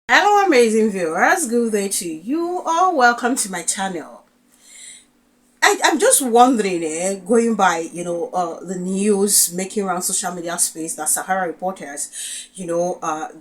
Hello amazing viewers, good day to you all. Welcome to my channel. I'm just wondering, going by the news making around social media space that Sahara reporters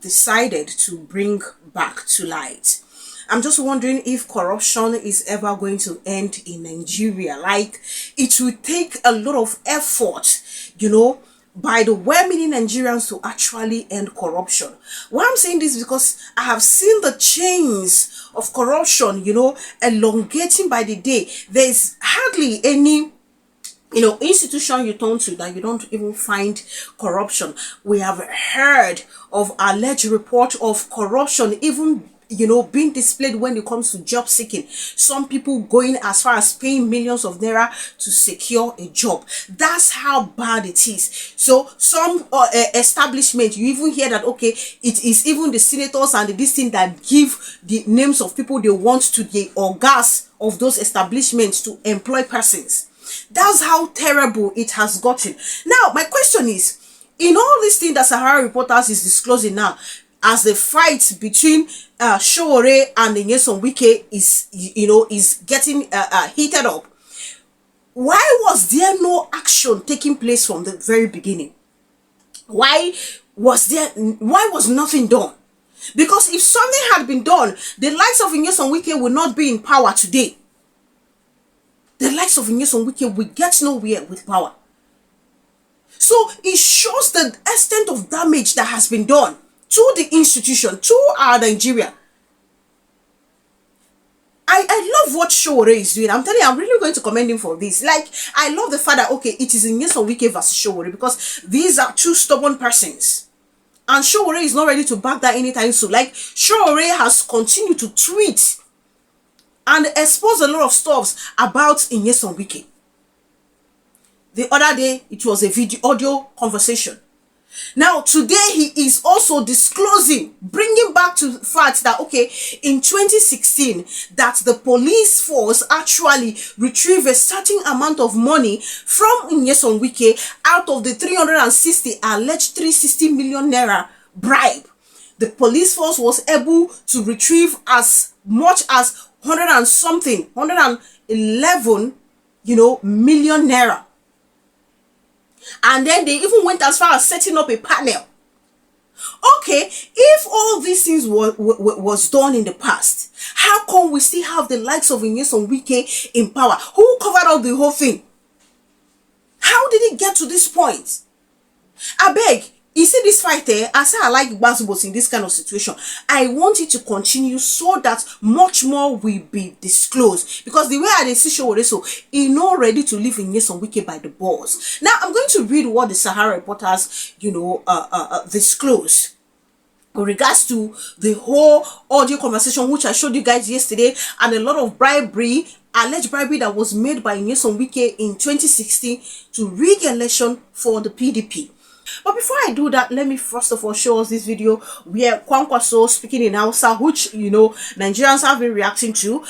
decided to bring back to light. I'm just wondering if corruption is ever going to end in Nigeria. Like, it will take a lot of effort, by the well-meaning Nigerians to actually end corruption. Why I'm saying this is because I have seen the chains of corruption, elongating by the day. There's hardly any institution you turn to that you don't even find corruption. We have heard of alleged report of corruption even being displayed when it comes to job seeking. Some people going as far as paying millions of naira to secure a job. That's how bad it is. So some establishment, you even hear that, okay, it is even the senators and this thing that give the names of people they want to the orgas of those establishments to employ persons. That's how terrible it has gotten. Now, my question is, in all these things that Sahara reporters is disclosing now, as the fight between Sowore and Wike is getting heated up, why was there no action taking place from the very beginning? Why was nothing done? Because if something had been done, the likes of Wike would not be in power today. The likes of Wike will get nowhere with power. So it shows the extent of damage that has been done to the institution, to our Nigeria. I love what Sowore is doing. I'm telling you, I'm really going to commend him for this. Like, I love the fact that, okay, it is in Wike versus Sowore, because these are two stubborn persons. And Sowore is not ready to back that anytime soon. Like, Sowore has continued to tweet and expose a lot of stuff about Wike. The other day, it was a audio conversation. Now, today, he is also disclosing, bringing back to fact that, okay, in 2016, that the police force actually retrieved a certain amount of money from Wike out of the 360, alleged 360 million naira bribe. The police force was able to retrieve as much as 111 million naira. And then they even went as far as setting up a panel. Okay, if all these things was done in the past, how come we still have the likes of Wike in power? Who covered up the whole thing? How did it get to this point? I beg, you see this fight there, I say I like basketballs in this kind of situation. I want it to continue so that much more will be disclosed. Because the way I see Sowore, so he's not ready to live in Wike by the balls. Now, I'm going to read what the Sahara reporters, disclose in regards to the whole audio conversation which I showed you guys yesterday, and a lot of bribery, alleged bribery that was made by Wike in 2016 to rig election for the PDP. But before I do that, let me first of all show us this video where Kwankwaso, speaking in Hausa, which Nigerians have been reacting to,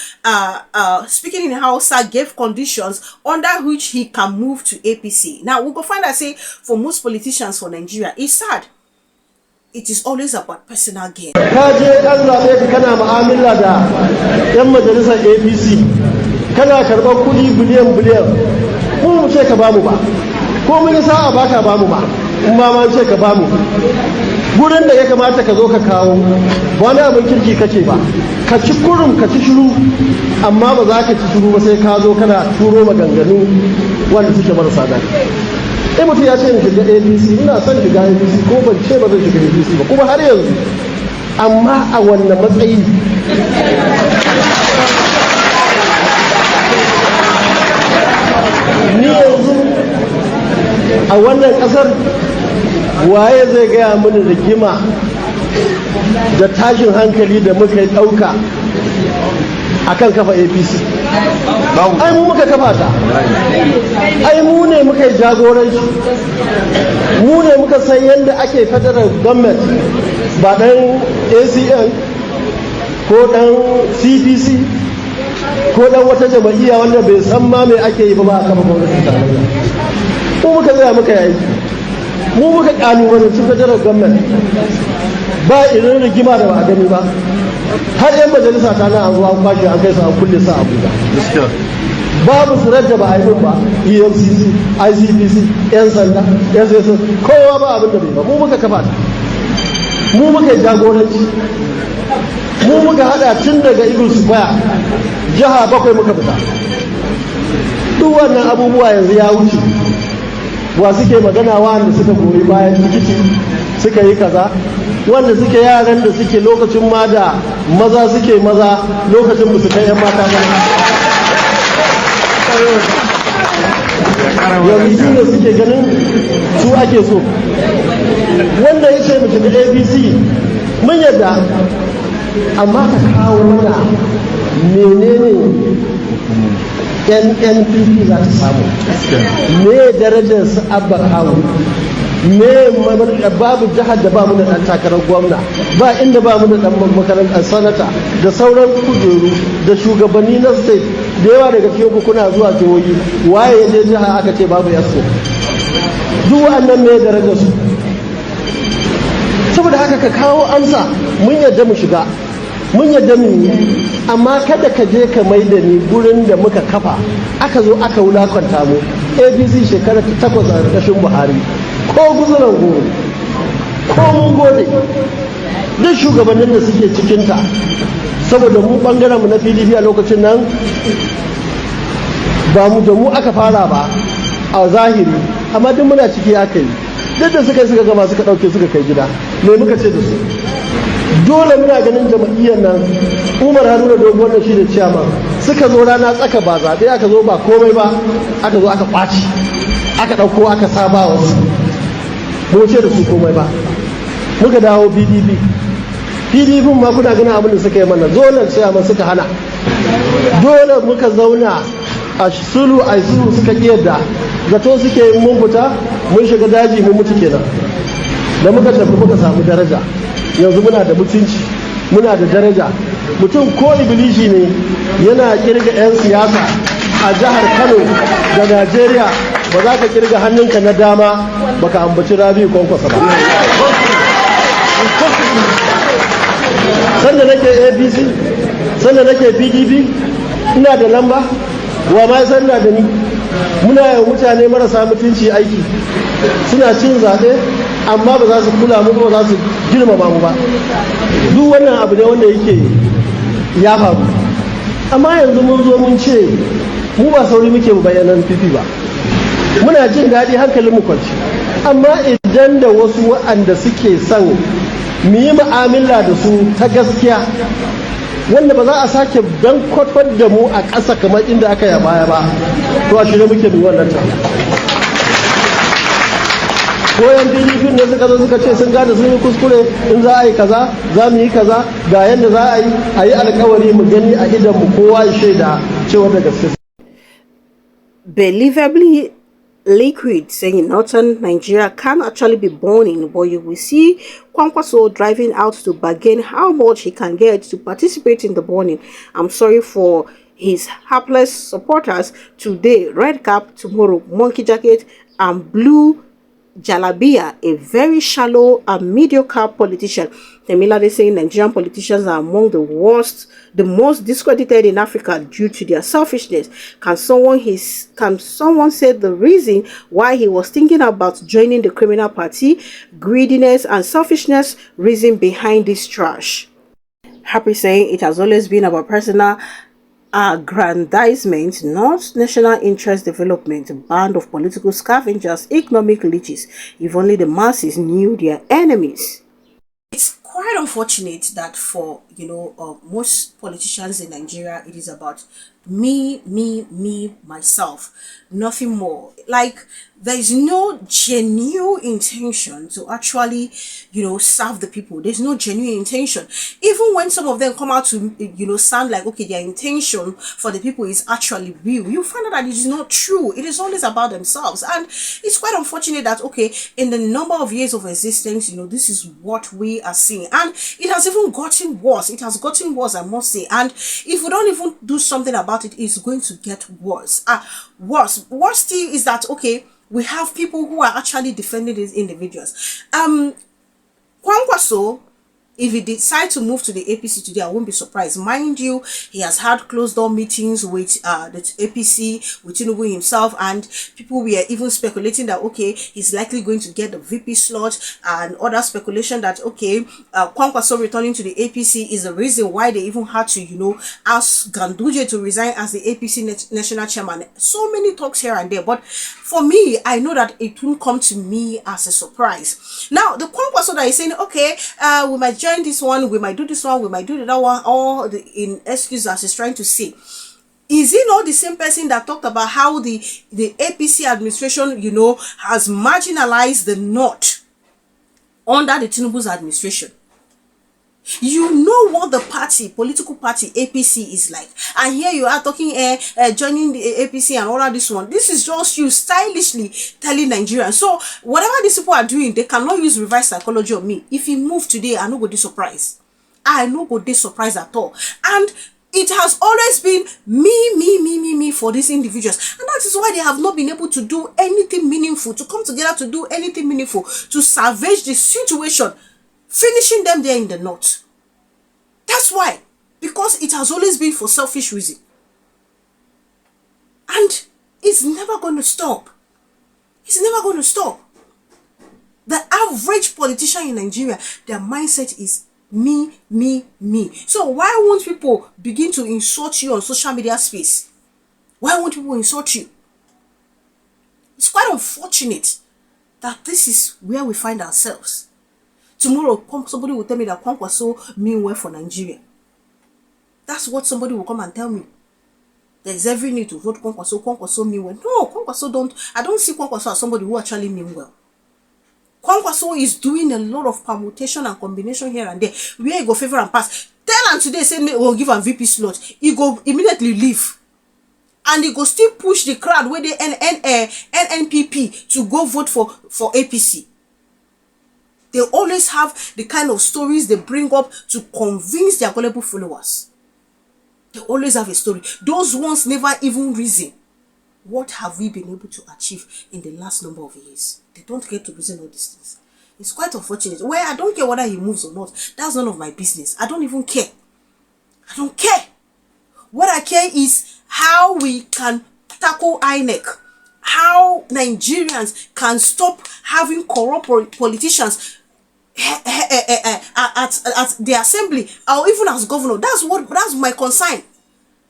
speaking in Hausa, gave conditions under which he can move to APC. Now we'll go find out, say, for most politicians for Nigeria, it's sad. It is always about personal gain. Mama ce ka bamu gurin da ya kamata ka zo ka kawo wani abin kirki kace ba ka ci kurum ka ci shiru, amma ba za ka ci shiru ba sai ka zo kana turo maganganu wanda suke marasa daɗi. Mutum ya ce ni shiga APC, ina son shiga APC, ko ban ce ba zan shiga APC ba kuma har yanzu, amma a wannan matsayi ni yanzu a wannan kasar waye zai gaya mini rigima da tashin hankali da muka yi ɗauka akan kafa APC? Ai mu muka kafa ta, ai mu ne muka yi jagoranci, mu ne muka san yadda ake federal government, ba ɗan ACN ko ɗan CPC ko ɗan wata jama'iyya wanda bai san ma me ake yi ba a kafa gwamnatin tarayya. Mu muka tsaya muka yi, mu muka kalubalanci federal government ba irin rigima da ba a gani ba, har 'yan majalisa ta na an zuwa an kwashe an kai su an kulle su a Abuja. Babu tsirar da ba a yi ba, EFCC, ICPC, 'yan sanda, SSS, kowa ba abin da bai ba, mu muka kafa ta, mu muka yi jagoranci, mu muka hada tun daga Eagle Square jiha 7 muka fita. Duk wannan abubuwa yanzu ya wuce. Wa suke magana wanda suka goyi bayan tikiti suka yi kaza, wanda suke yaran da suke lokacin ma da maza suke maza lokacin musu kai 'yan mata ba. Yanzu shi ne suke ganin su ake so. Wanda ya ce mutum da APC mun yadda, amma ka kawo mana menene NNPP za ta samu, me darajar su abba kawo, me babu jihar da ba mu da ɗan takarar gwamna, ba inda ba mu da ɗan makarantar sanata da sauran kujeru da shugabanni na state da yawa daga cikin kuna zuwa jihohi, waye ya je jiha aka ce babu yasko, duk wa'annan me darajar su. Saboda haka ka kawo amsa, mun yadda mu shiga, mun yadda mu yi, amma kada ka je ka mai da ni gurin da muka kafa aka zo aka wulakanta mu. APC shekara 8 a ƙarƙashin Buhari, ko guzuran goro, ko mun gode duk shugabannin da suke cikinta, saboda mu ɓangaren mu na PDP a lokacin nan ba mu da mu aka fara ba a zahiri, amma duk muna ciki aka yi, duk da suka gama suka ɗauke suka kai gida. Me muka ce da su? Dole muna ganin jama'iyyar nan, Umar Haruna Dogon da shi da ciyama suka zo rana tsaka ba zaɓe aka zo ba komai ba, aka zo aka ƙwaci, aka ɗauko aka saba wasu, mu ce da su komai ba. Muka dawo PDP ma kuna ganin abin da suka yi mana, dole ciyama suka hana, dole muka zauna a sulu suka kiyarda, zato suke yin mun fita mun shiga daji mun mutu kenan. Da muka tafi muka samu daraja, yanzu muna da mutunci, muna da daraja. Mutum ko ibilishi ne yana kirga 'yan siyasa a jihar Kano da Najeriya, ba za ka kirga hannunka na dama baka ambaci Rabi'u Kwankwaso ba. Sanda nake APC, sanda nake PDP, ina da lamba, wa ma sanda da ni. Muna yawan mutane marasa mutunci aiki, suna cin zaɓe amma ba za su kula mu ba, za su girmama mu ba. Duk wannan abu ne wanda yake ya faru, amma yanzu mun zo mun ce mu ba sauri muke mu bayanan fifi ba, muna jin daɗi hankalin mu kwanci. Amma idan da wasu waɗanda suke son mu yi mu'amala da su ta gaskiya, wanda ba za a sake dan kwafar da mu a ƙasa kamar inda aka yi baya ba, to a shirye muke mu wannan ta. Koyan PDP ne suka zo suka ce sun gane sun yi kuskure, in za a yi kaza za mu yi kaza, ga yadda za a yi alkawari mu gani a idan mu kowa ya shaida cewa da gaske. Believably liquid, saying in northern Nigeria can actually be burning, but you will see Kwankwaso driving out to bargain how much he can get to participate in the burning. I'm sorry for his hapless supporters. Today, red cap, tomorrow, monkey jacket, and blue Jalabia, a very shallow and mediocre politician. Temilade saying Nigerian politicians are among the worst, the most discredited in Africa due to their selfishness. Can someone say the reason why he was thinking about joining the criminal party? Greediness and selfishness reason behind this trash. Happy saying it has always been about personal aggrandizement, not national interest development. A band of political scavengers, economic leeches. If only the masses knew their enemies. It's quite unfortunate that for most politicians in Nigeria, it is about me, myself, nothing more. Like, there is no genuine intention to actually, serve the people. There's no genuine intention. Even when some of them come out to, sound like, okay, their intention for the people is actually real, you find out that it is not true. It is always about themselves. And it's quite unfortunate that, okay, in the number of years of existence, this is what we are seeing. And it has even gotten worse. It has gotten worse, I must say. And if we don't even do something about it, it's going to get worse. Worse still is that, okay, we have people who are actually defending these individuals. Kwankwaso If he decide to move to the APC today, I won't be surprised. Mind you, he has had closed door meetings with the APC, with Tinubu himself, and people were even speculating that okay, he's likely going to get the VP slot, and other speculation that okay, Kwankwaso returning to the APC is the reason why they even had to, ask Ganduje to resign as the APC national chairman. So many talks here and there, but for me, I know that it won't come to me as a surprise. Now, the Kwankwaso that is saying, okay, we might join this one, we might do this one, we might do the other one, all in excuse as he's trying to say. Is he not the same person that talked about how the APC administration, has marginalized the North under the Tinubu's administration? You know what the political party APC is like, and here you are talking joining the APC and all of this one. This is just you stylishly telling Nigerians. So whatever these people are doing, they cannot use reverse psychology on me. If he move today, I no go dey surprised. I no go dey surprised at all. And it has always been me for these individuals, and that is why they have not been able to do anything meaningful, to come together to do anything meaningful, to salvage the situation, finishing them there in the North. That's why, because it has always been for selfish reason, and it's never going to stop. It's never going to stop. The average politician in Nigeria, their mindset is me. So why won't people begin to insult you on social media space? Why won't people insult you? It's quite unfortunate that this is where we find ourselves. Tomorrow, somebody will tell me that Kwankwaso mean well for Nigeria. That's what somebody will come and tell me. There's every need to vote Kwankwaso mean well. No, Kwankwaso don't. I don't see Kwankwaso as somebody who actually mean well. Kwankwaso is doing a lot of permutation and combination here and there. Where he go favor and pass. Tell him today, say we'll give him VP slot. He go immediately leave. And he go still push the crowd where they NNPP to go vote for APC. They always have the kind of stories they bring up to convince their gullible followers. They always have a story. Those ones never even reason. What have we been able to achieve in the last number of years? They don't get to reason all these things. It's quite unfortunate. Well, I don't care whether he moves or not. That's none of my business. I don't even care. I don't care. What I care is how we can tackle INEC. How Nigerians can stop having corrupt politicians at the assembly or even as governor. That's my concern.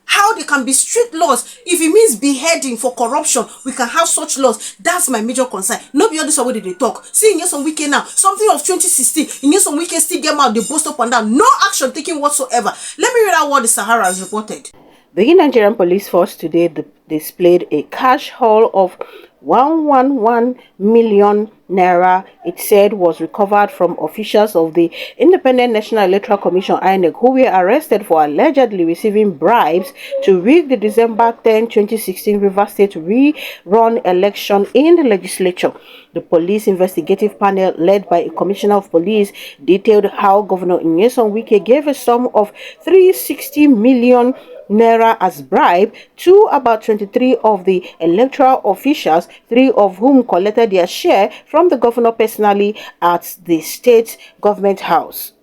How they can be strict laws. If it means beheading for corruption, we can have such laws. That's my major concern. Not be all this way they talk. See, in some weekend now, something of 2016, in some weekend still get out, they boast up and down. No action taken whatsoever. Let me read out what the Sahara has reported. The Nigerian police force today displayed a cash haul of 111 million naira, it said, was recovered from officials of the Independent National Electoral Commission INEC who were arrested for allegedly receiving bribes to rig the December 10, 2016 Rivers State rerun election in the legislature. The police investigative panel, led by a commissioner of police, detailed how Governor Wike gave a sum of 360 million naira as bribe to about 23 of the electoral officials, 3 of whom collected their share from the governor personally at the state government house.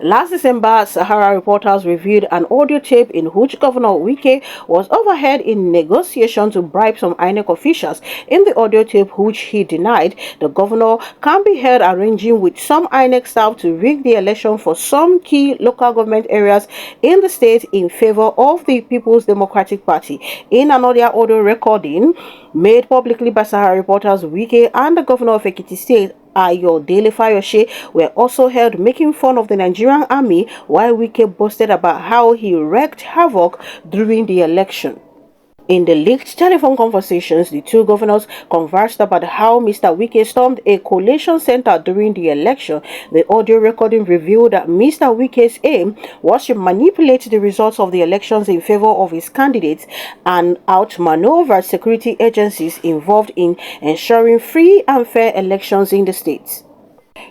Last December, Sahara reporters reviewed an audio tape in which Governor Wike was overheard in negotiation to bribe some INEC officials. In the audio tape, which he denied, the governor can be heard arranging with some INEC staff to rig the election for some key local government areas in the state in favor of the People's Democratic Party. In another audio recording made publicly by Sahara reporters, Wike and the governor of Ekiti State, Ayodele Fayose, were also held making fun of the Nigerian army, while Wike boasted about how he wreaked havoc during the election. In the leaked telephone conversations, the two governors conversed about how Mr. Wike stormed a collation center during the election. The audio recording revealed that Mr. Wike's aim was to manipulate the results of the elections in favor of his candidates and outmaneuver security agencies involved in ensuring free and fair elections in the state.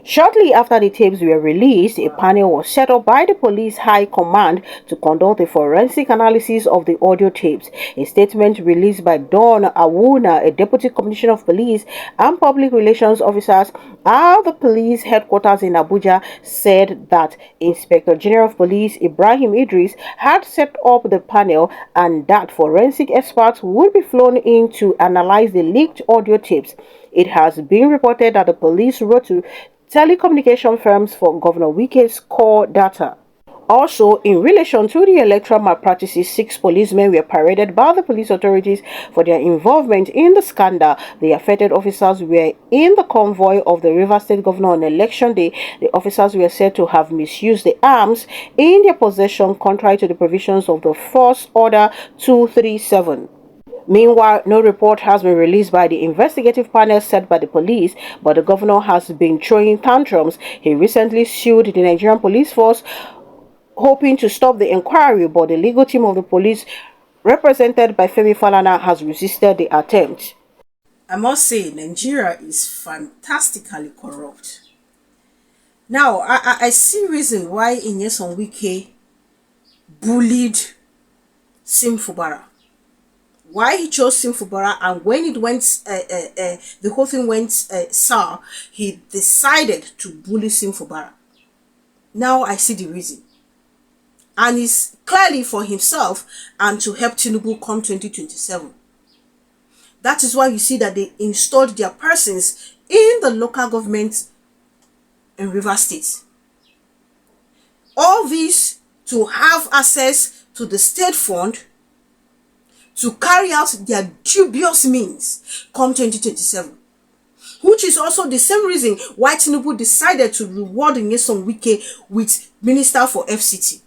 Shortly after the tapes were released, a panel was set up by the police high command to conduct a forensic analysis of the audio tapes. A statement released by Don Awuna, a deputy commissioner of police and public relations officers at the police headquarters in Abuja, said that Inspector General of Police Ibrahim Idris had set up the panel and that forensic experts would be flown in to analyze the leaked audio tapes. It has been reported that the police wrote to telecommunication firms for Governor Wike's core data. Also, in relation to the electoral malpractices, 6 policemen were paraded by the police authorities for their involvement in the scandal. The affected officers were in the convoy of the River State Governor on election day. The officers were said to have misused the arms in their possession, contrary to the provisions of the Force Order 237. Meanwhile, no report has been released by the investigative panel set by the police, but the governor has been throwing tantrums. He recently sued the Nigerian police force, hoping to stop the inquiry, but the legal team of the police, represented by Femi Falana, has resisted the attempt. I must say, Nigeria is fantastically corrupt. Now, I see reason why Inyesom Wike bullied Sim Fubara. Why he chose Sim Fubara, and when it went, the whole thing went sour, he decided to bully Sim Fubara. Now I see the reason. And it's clearly for himself and to help Tinubu come 2027. That is why you see that they installed their persons in the local government in River State. All this to have access to the state fund to carry out their dubious means come 2027. Which is also the same reason why Tinubu decided to reward Nyesom Wike with Minister for FCT.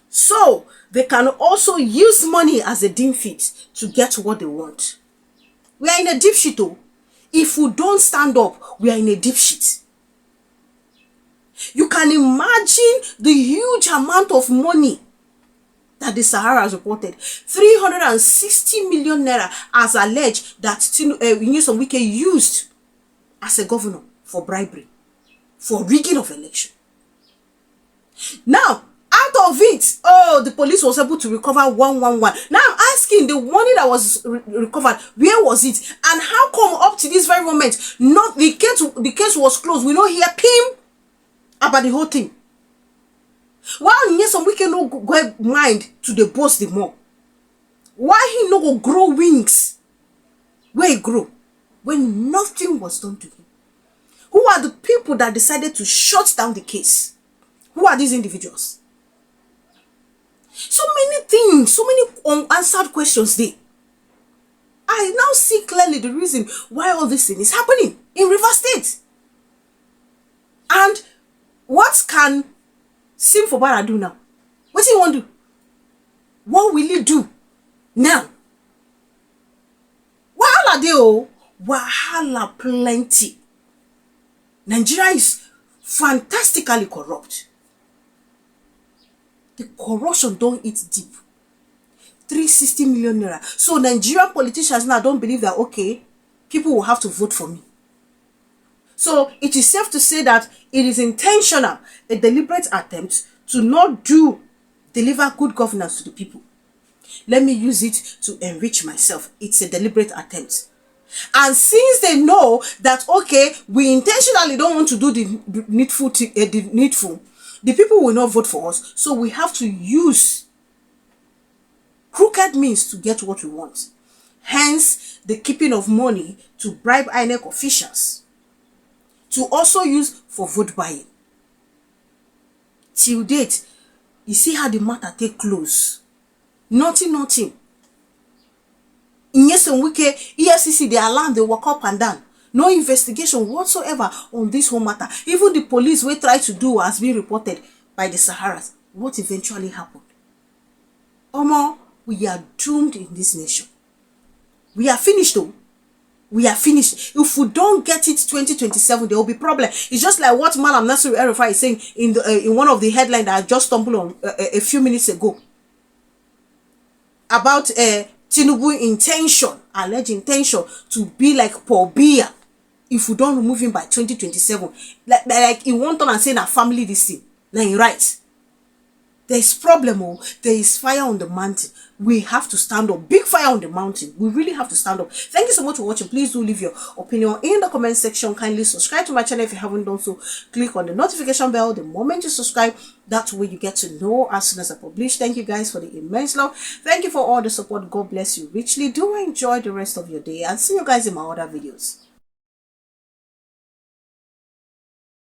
So they can also use money as a dim fit to get what they want. We are in a deep shit though. If we don't stand up, we are in a deep shit. You can imagine the huge amount of money that the Sahara has reported. 360 million naira as alleged that Nyesom Wike used as a governor for bribery, for rigging of election. Now, out of it, the police was able to recover 111. Now I'm asking, the money that was recovered, where was it? And how come up to this very moment, not the case was closed? We don't hear pim about the whole thing. Why Nyesom Wike no go mind to the boss the more? Why he no go grow wings? Where he grow? When nothing was done to him. Who are the people that decided to shut down the case? Who are these individuals? So many things, so many unanswered questions there. I now see clearly the reason why all this thing is happening in River State. And what can Sim Fubara do now? What do you want to do? What will he do now? Wahala dey oh, wahala plenty. Nigeria is fantastically corrupt. The corruption don't eat deep. 360 million naira. So Nigerian politicians now don't believe that, okay, people will have to vote for me. So it is safe to say that it is intentional, a deliberate attempt to not deliver good governance to the people. Let me use it to enrich myself. It's a deliberate attempt. And since they know that, okay, we intentionally don't want to do the needful, the people will not vote for us. So we have to use crooked means to get what we want. Hence, the keeping of money to bribe INEC officials to also use for vote buying. Till date, you see how the matter take close. Nothing. In Nyesom Wike, EFCC, they alarm, they walk up and down. No investigation whatsoever on this whole matter. Even the police we try to do has been reported by the Saharas. What eventually happened? Omo, we are doomed in this nation. We are finished though. We are finished. If we don't get it 2027, there will be problem. It's just like what Malam Nasiru El-Rufai is saying in one of the headlines that I just stumbled on a few minutes ago. About Tinubu intention, alleged intention to be like Paul Biya. if we don't remove him by 2027, like he won't turn and say na family this thing. Now he right. There is problem, oh, there is fire on the mountain. We have to stand up. Big fire on the mountain. We really have to stand up. Thank you so much for watching. Please do leave your opinion in the comment section. Kindly subscribe to my channel if you haven't done so. Click on the notification bell the moment you subscribe. That way you get to know as soon as I publish. Thank you guys for the immense love. Thank you for all the support. God bless you richly. Do enjoy the rest of your day and see you guys in my other videos.